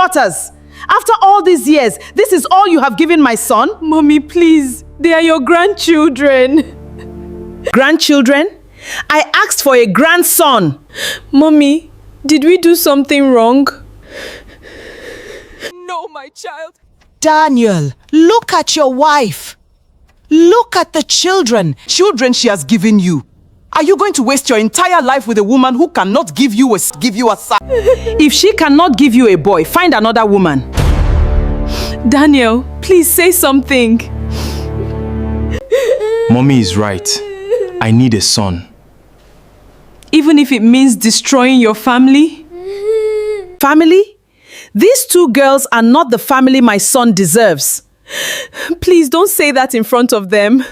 daughters. After all these years, this is all you have given my son? Mommy, please. They are your grandchildren. Grandchildren? I asked for a grandson. Mommy, did we do something wrong? No, my child. Daniel, look at your wife. Look at the children she has given you. Are you going to waste your entire life with a woman who cannot give you a son? If she cannot give you a boy, find another woman. Daniel, please say something. Mommy is right. I need a son. Even if it means destroying your family? Family? These two girls are not the family my son deserves. Please don't say that in front of them.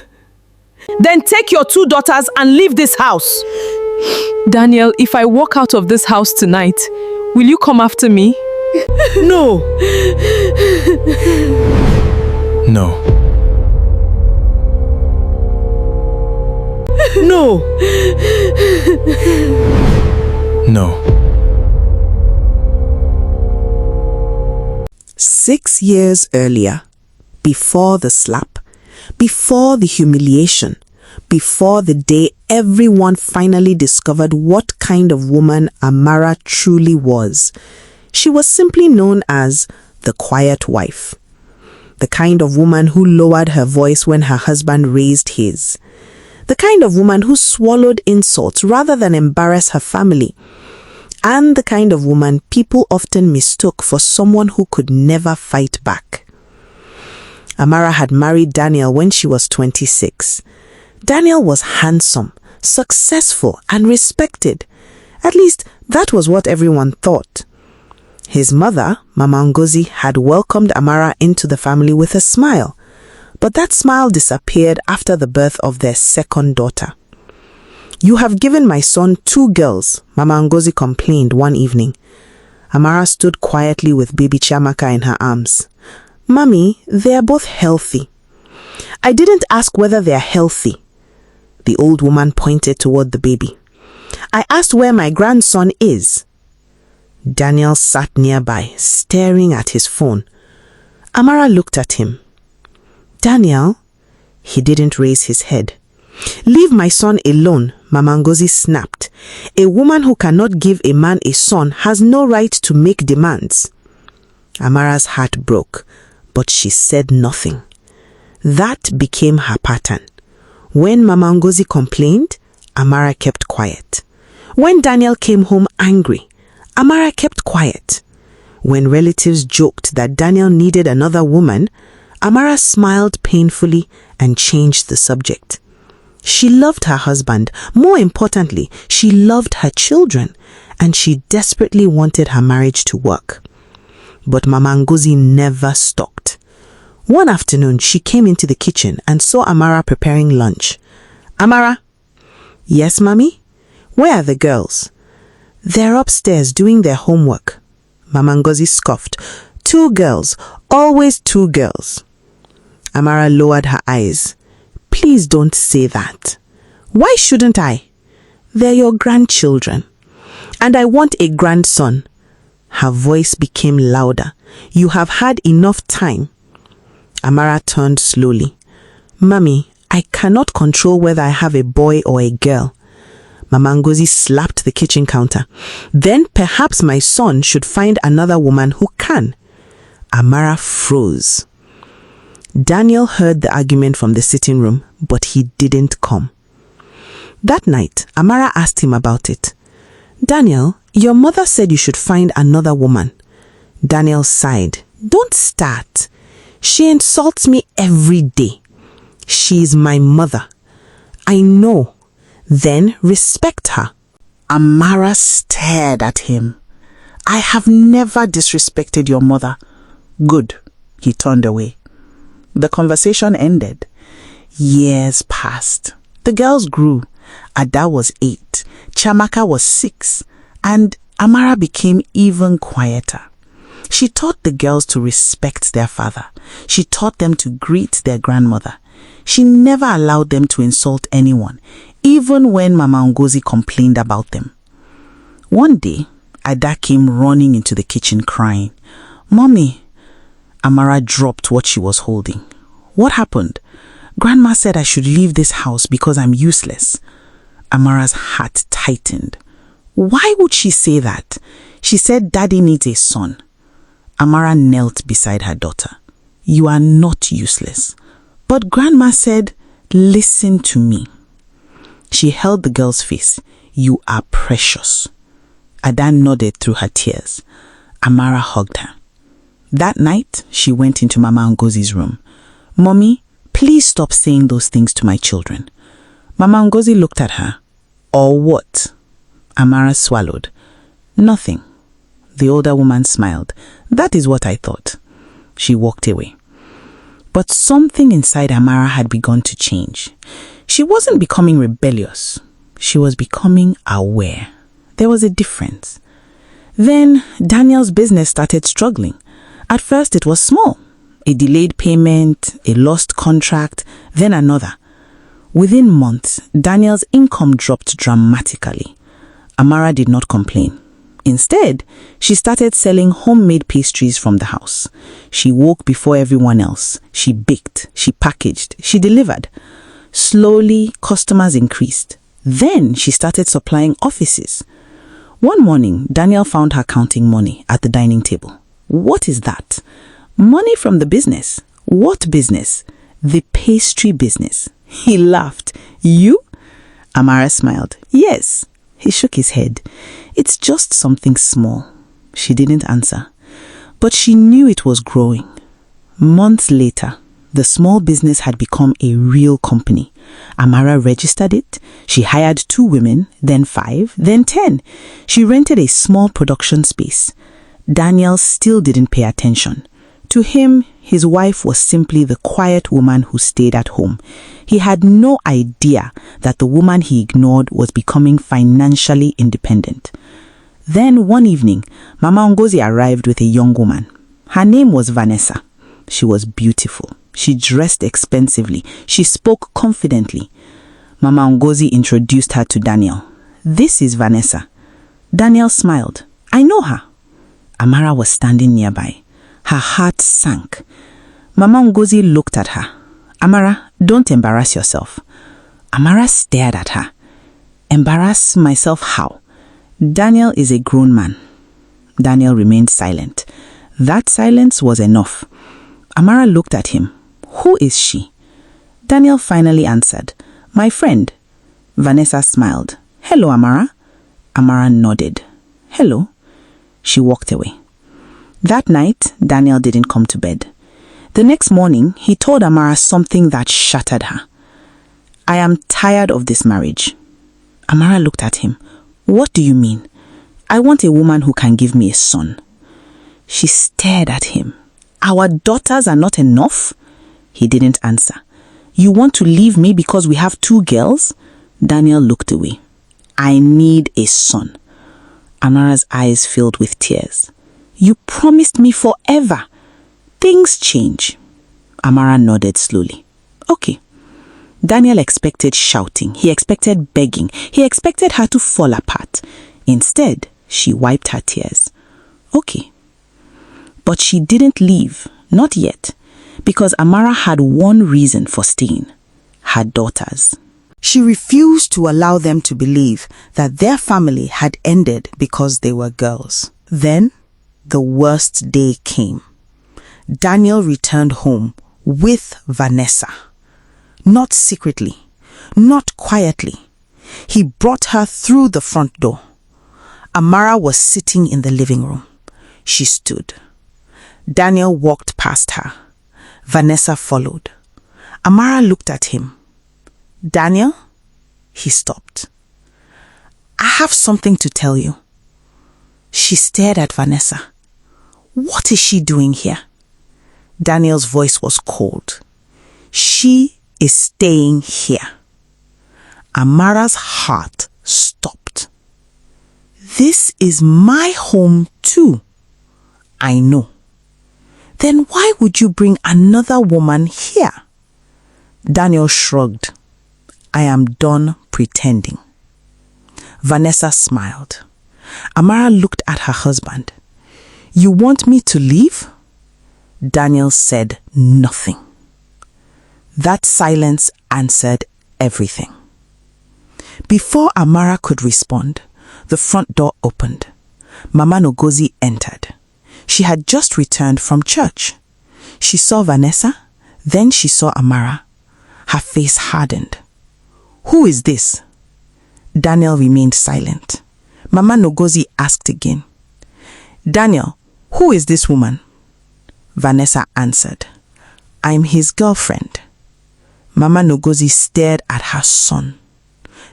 Then take your two daughters and leave this house. Daniel, if I walk out of this house tonight, will you come after me? No. No. No. No. 6 years earlier, before the slap, before the humiliation, before the day everyone finally discovered what kind of woman Amara truly was, she was simply known as the quiet wife. The kind of woman who lowered her voice when her husband raised his. The kind of woman who swallowed insults rather than embarrass her family. And the kind of woman people often mistook for someone who could never fight back. Amara had married Daniel when she was 26. Daniel was handsome, successful, and respected. At least, that was what everyone thought. His mother, Mama Ngozi, had welcomed Amara into the family with a smile. But that smile disappeared after the birth of their second daughter. "You have given my son 2 girls," Mama Ngozi complained one evening. Amara stood quietly with baby Chiamaka in her arms. "Mommy, they are both healthy." "I didn't ask whether they are healthy." The old woman pointed toward the baby. "I asked where my grandson is." Daniel sat nearby, staring at his phone. Amara looked at him. "Daniel?" He didn't raise his head. "Leave my son alone," Mama Ngozi snapped. "A woman who cannot give a man a son has no right to make demands." Amara's heart broke, but she said nothing. That became her pattern. When Mama Ngozi complained, Amara kept quiet. When Daniel came home angry, Amara kept quiet. When relatives joked that Daniel needed another woman, Amara smiled painfully and changed the subject. She loved her husband. More importantly, she loved her children, and she desperately wanted her marriage to work. But Mama Ngozi never stopped. One afternoon, she came into the kitchen and saw Amara preparing lunch. "Amara?" "Yes, Mommy?" "Where are the girls?" "They're upstairs doing their homework." Mama Ngozi scoffed. 2 girls, always 2 girls. Amara lowered her eyes. "Please don't say that." "Why shouldn't I?" "They're your grandchildren. And I want a grandson." Her voice became louder. "You have had enough time." Amara turned slowly. "Mommy, I cannot control whether I have a boy or a girl." Mama Ngozi slapped the kitchen counter. "Then perhaps my son should find another woman who can." Amara froze. Daniel heard the argument from the sitting room, but he didn't come. That night, Amara asked him about it. "Daniel, your mother said you should find another woman." Daniel sighed. "Don't start. She insults me every day. She is my mother." "I know. Then respect her." Amara stared at him. "I have never disrespected your mother." "Good." He turned away. The conversation ended. Years passed. The girls grew. Ada was 8, Chiamaka was 6, and Amara became even quieter. She taught the girls to respect their father. She taught them to greet their grandmother. She never allowed them to insult anyone, even when Mama Ngozi complained about them. One day, Ada came running into the kitchen crying. Mommy. Amara dropped what she was holding. What happened? Grandma said I should leave this house because I'm useless. Amara's heart tightened. Why would she say that? She said Daddy needs a son. Amara knelt beside her daughter. You are not useless. But Grandma said, listen to me. She held the girl's face. You are precious. Adan nodded through her tears. Amara hugged her. That night, she went into Mama Ngozi's room. Mommy, please stop saying those things to my children. Mama Ngozi looked at her. Or what? Amara swallowed. Nothing. The older woman smiled. That is what I thought. She walked away. But something inside Amara had begun to change. She wasn't becoming rebellious. She was becoming aware. There was a difference. Then Daniel's business started struggling. At first it was small. A delayed payment, a lost contract, then another. Within months, Daniel's income dropped dramatically. Amara did not complain. Instead, she started selling homemade pastries from the house. She woke before everyone else. She baked, she packaged, she delivered. Slowly, customers increased. Then she started supplying offices. One morning, Daniel found her counting money at the dining table. What is that? Money from the business. What business? The pastry business. He laughed. You? Amara smiled. Yes. He shook his head. It's just something small. She didn't answer. But she knew it was growing. Months later, the small business had become a real company. Amara registered it. She hired 2 women, then 5, then 10. She rented a small production space. Daniel still didn't pay attention. To him, his wife was simply the quiet woman who stayed at home. He had no idea that the woman he ignored was becoming financially independent. Then one evening, Mama Ngozi arrived with a young woman. Her name was Vanessa. She was beautiful. She dressed expensively. She spoke confidently. Mama Ngozi introduced her to Daniel. This is Vanessa. Daniel smiled. I know her. Amara was standing nearby. Her heart sank. Mama Ngozi looked at her. Amara, don't embarrass yourself. Amara stared at her. Embarrass myself how? Daniel is a grown man. Daniel remained silent. That silence was enough. Amara looked at him. Who is she? Daniel finally answered. My friend. Vanessa smiled. Hello, Amara. Amara nodded. Hello. She walked away. That night, Daniel didn't come to bed. The next morning, he told Amara something that shattered her. I am tired of this marriage. Amara looked at him. What do you mean? I want a woman who can give me a son. She stared at him. Our daughters are not enough? He didn't answer. You want to leave me because we have 2 girls? Daniel looked away. I need a son. Amara's eyes filled with tears. You promised me forever. Things change. Amara nodded slowly. Okay. Daniel expected shouting. He expected begging. He expected her to fall apart. Instead, she wiped her tears. Okay. But she didn't leave. Not yet. Because Amara had one reason for staying. Her daughters. She refused to allow them to believe that their family had ended because they were girls. Then, the worst day came. Daniel returned home with Vanessa. Not secretly, not quietly. He brought her through the front door. Amara was sitting in the living room. She stood. Daniel walked past her. Vanessa followed. Amara looked at him. Daniel? He stopped. I have something to tell you. She stared at Vanessa. What is she doing here? Daniel's voice was cold. She is staying here. Amara's heart stopped. This is my home too. I know. Then why would you bring another woman here? Daniel shrugged. I am done pretending. Vanessa smiled. Amara looked at her husband. You want me to leave? Daniel said nothing. That silence answered everything. Before Amara could respond, the front door opened. Mama Ngozi entered. She had just returned from church. She saw Vanessa, then she saw Amara. Her face hardened. Who is this? Daniel remained silent. Mama Ngozi asked again. Daniel, who is this woman? Vanessa answered. I'm his girlfriend. Mama Ngozi stared at her son,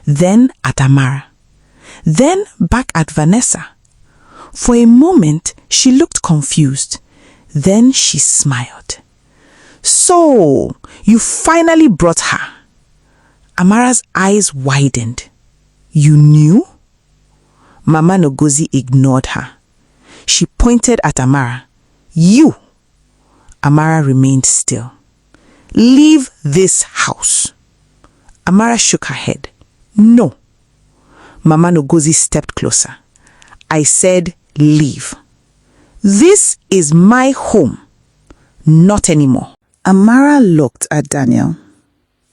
then at Amara, then back at Vanessa. For a moment, she looked confused. Then she smiled. So, you finally brought her. Amara's eyes widened. You knew? Mama Ngozi ignored her. She pointed at Amara. You! Amara remained still. Leave this house. Amara shook her head. No. Mama Ngozi stepped closer. I said leave. This is my home. Not anymore. Amara looked at Daniel.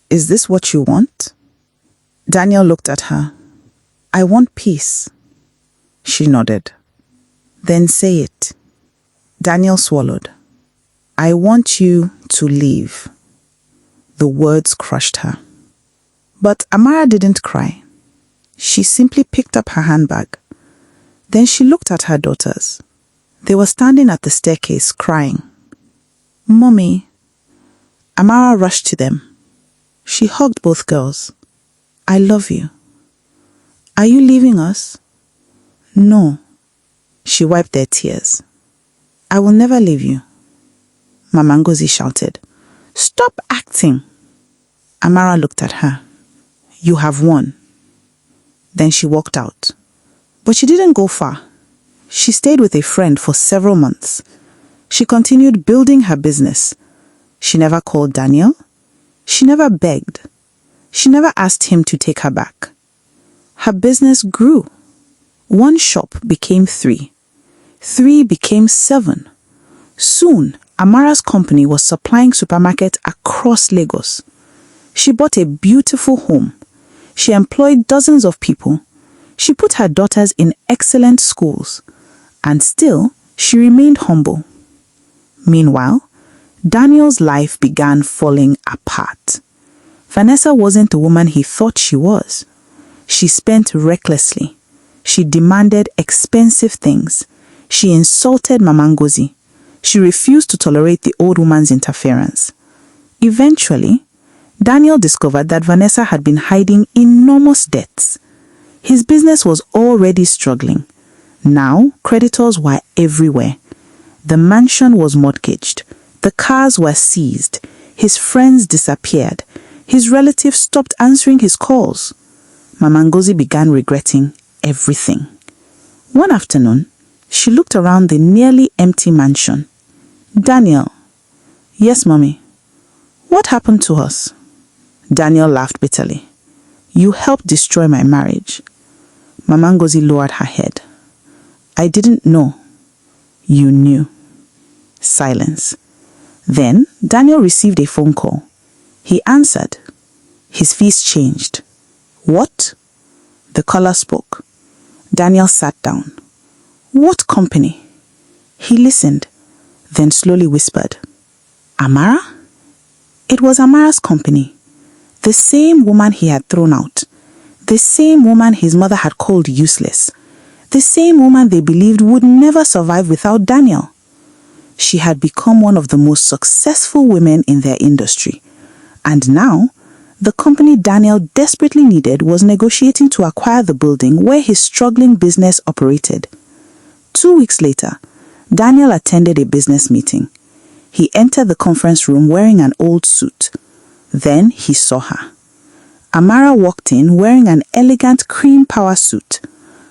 Is this what you want? Daniel looked at her. I want peace. She nodded. Then say it. Daniel swallowed. I want you to leave. The words crushed her. But Amara didn't cry. She simply picked up her handbag. Then she looked at her daughters. They were standing at the staircase crying. Mommy. Amara rushed to them. She hugged both girls. I love you. Are you leaving us? No. She wiped their tears. I will never leave you. Mama Ngozi shouted. Stop acting. Amara looked at her. You have won. Then she walked out. But she didn't go far. She stayed with a friend for several months. She continued building her business. She never called Daniel. She never begged. She never asked him to take her back. Her business grew. 1 shop became 3. 3 became 7. Soon, Amara's company was supplying supermarkets across Lagos. She bought a beautiful home. She employed dozens of people. She put her daughters in excellent schools. And still, she remained humble. Meanwhile, Daniel's life began falling apart. Vanessa wasn't the woman he thought she was. She spent recklessly. She demanded expensive things. She insulted Mama Ngozi. She refused to tolerate the old woman's interference. Eventually, Daniel discovered that Vanessa had been hiding enormous debts. His business was already struggling. Now, creditors were everywhere. The mansion was mortgaged. The cars were seized. His friends disappeared. His relatives stopped answering his calls. Mama Ngozi began regretting everything. One afternoon, she looked around the nearly empty mansion. Daniel. Yes, Mommy. What happened to us? Daniel laughed bitterly. You helped destroy my marriage. Mama Ngozi lowered her head. I didn't know. You knew. Silence. Then Daniel received a phone call. He answered. His face changed. What? The caller spoke. Daniel sat down. What company? He listened, then slowly whispered. Amara? It was Amara's company. The same woman he had thrown out. The same woman his mother had called useless. The same woman they believed would never survive without Daniel. She had become one of the most successful women in their industry. And now, the company Daniel desperately needed was negotiating to acquire the building where his struggling business operated. 2 weeks later, Daniel attended a business meeting. He entered the conference room wearing an old suit. Then he saw her. Amara walked in wearing an elegant cream power suit.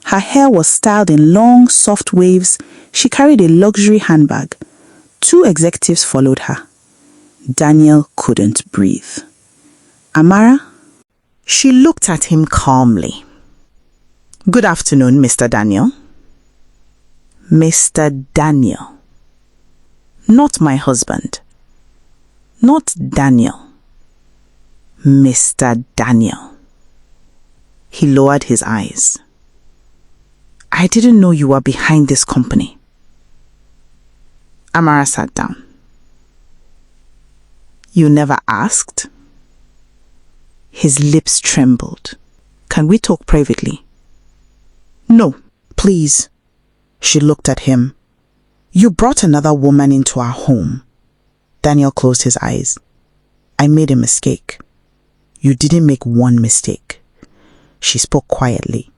Her hair was styled in long, soft waves. She carried a luxury handbag. 2 executives followed her. Daniel couldn't breathe. Amara? She looked at him calmly. Good afternoon, Mr. Daniel. Mr. Daniel. Not my husband. Not Daniel. Mr. Daniel. He lowered his eyes. I didn't know you were behind this company. Amara sat down. You never asked? His lips trembled. Can we talk privately? No, please. She looked at him. You brought another woman into our home. Daniel closed his eyes. I made a mistake. You didn't make one mistake. She spoke quietly.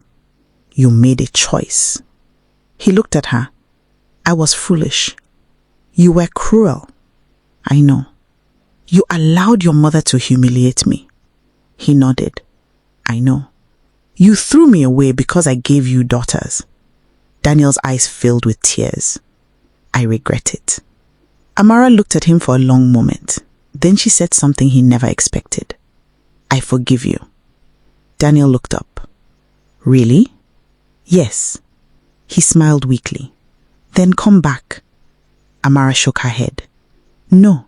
You made a choice. He looked at her. I was foolish. You were cruel. I know. You allowed your mother to humiliate me. He nodded. I know. You threw me away because I gave you daughters. Daniel's eyes filled with tears. I regret it. Amara looked at him for a long moment. Then she said something he never expected. I forgive you. Daniel looked up. Really? Yes. He smiled weakly. Then come back. Amara shook her head. No.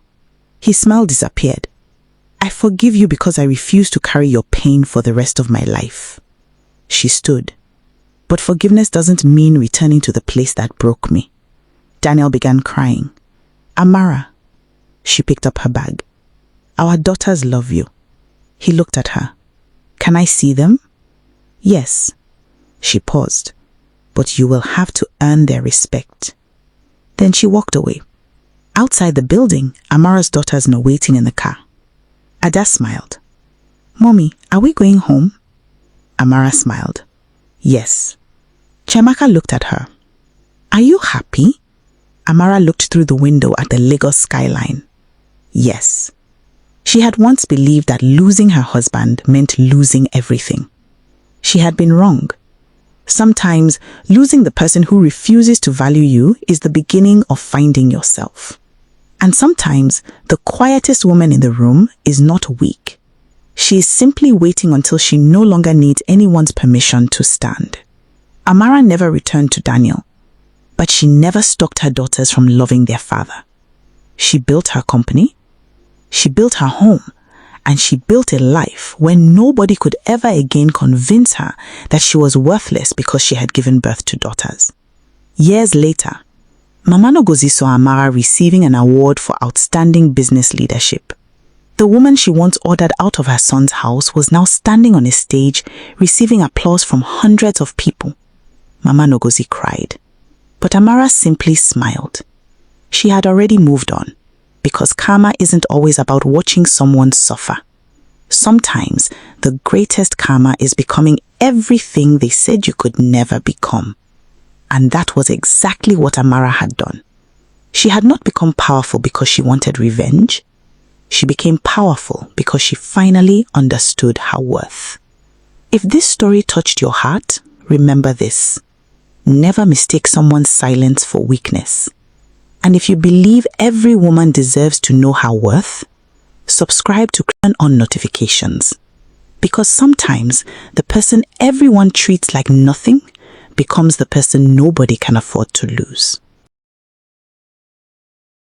His smile disappeared. I forgive you because I refuse to carry your pain for the rest of my life. She stood. But forgiveness doesn't mean returning to the place that broke me. Daniel began crying. Amara. She picked up her bag. Our daughters love you. He looked at her. Can I see them? Yes. She paused. But you will have to earn their respect. Then she walked away. Outside the building, Amara's daughters were waiting in the car. Ada smiled. Mommy, are we going home? Amara smiled. Yes. Chiamaka looked at her. Are you happy? Amara looked through the window at the Lagos skyline. Yes. She had once believed that losing her husband meant losing everything. She had been wrong. Sometimes losing the person who refuses to value you is the beginning of finding yourself. And sometimes the quietest woman in the room is not weak. She is simply waiting until she no longer needs anyone's permission to stand. Amara never returned to Daniel, but she never stopped her daughters from loving their father. She built her company, she built her home, and she built a life where nobody could ever again convince her that she was worthless because she had given birth to daughters. Years later, Mama Ngozi saw Amara receiving an award for outstanding business leadership. The woman she once ordered out of her son's house was now standing on a stage receiving applause from hundreds of people. Mama Ngozi cried, but Amara simply smiled. She had already moved on, because karma isn't always about watching someone suffer. Sometimes the greatest karma is becoming everything they said you could never become. And that was exactly what Amara had done. She had not become powerful because she wanted revenge. She became powerful because she finally understood her worth. If this story touched your heart, remember this. Never mistake someone's silence for weakness. And if you believe every woman deserves to know her worth, subscribe to turn on notifications. Because sometimes the person everyone treats like nothing becomes the person nobody can afford to lose.